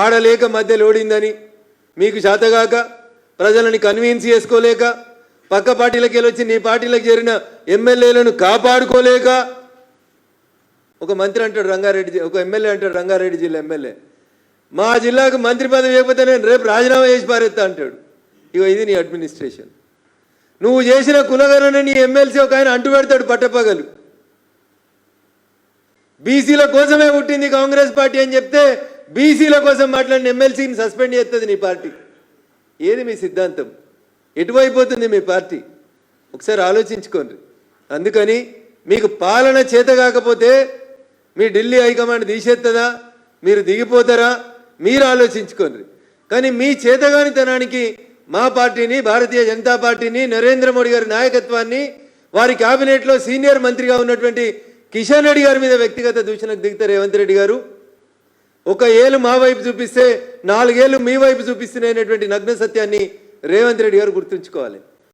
ఆడలేక మధ్యలో ఓడిందని మీకు శాతగాక ప్రజలని కన్విన్స్ చేసుకోలేక పక్క పార్టీలకు వెళ్ళొచ్చి నీ పార్టీలకు చేరిన ఎమ్మెల్యేలను కాపాడుకోలేక ఒక మంత్రి అంటాడు రంగారెడ్డి, ఒక ఎమ్మెల్యే అంటాడు రంగారెడ్డి జిల్లా ఎమ్మెల్యే, మా జిల్లాకు మంత్రి పదవి ఇవ్వకపోతే నేను రేపు రాజీనామా చేసి పారేస్తా అంటాడు. ఇగో ఇది నీ అడ్మినిస్ట్రేషన్. నువ్వు చేసిన కులగణన నీ ఎమ్మెల్సీ ఒక ఆయన అంటు పెడతాడు పట్టపగలు. బీసీల కోసమే పుట్టింది కాంగ్రెస్ పార్టీ అని చెప్తే బీసీల కోసం మాట్లాడిన ఎమ్మెల్సీని సస్పెండ్ చేస్తుంది నీ పార్టీ. ఏది మీ సిద్ధాంతం? ఎటువైపోతుంది మీ పార్టీ? ఒకసారి ఆలోచించుకోండి. అందుకని మీకు పాలన చేత కాకపోతే మీ ఢిల్లీ హైకమాండ్ తీసేస్తుందా, మీరు దిగిపోతారా, మీరు ఆలోచించుకోండి. కానీ మీ చేతగానితనానికి మా పార్టీని, భారతీయ జనతా పార్టీని, నరేంద్ర మోడీ గారి నాయకత్వాన్ని, వారి క్యాబినెట్లో సీనియర్ మంత్రిగా ఉన్నటువంటి కిషన్ రెడ్డి గారి మీద వ్యక్తిగత దూషణకు దిగుతారు రేవంత్ రెడ్డి గారు. ఒక ఏళ్ళు మా వైపు చూపిస్తే 4 ఏళ్ళు మీ వైపు చూపిస్తున్నాయనేటువంటి నగ్న సత్యాన్ని రేవంత్ రెడ్డి గారు గుర్తుంచుకోవాలి.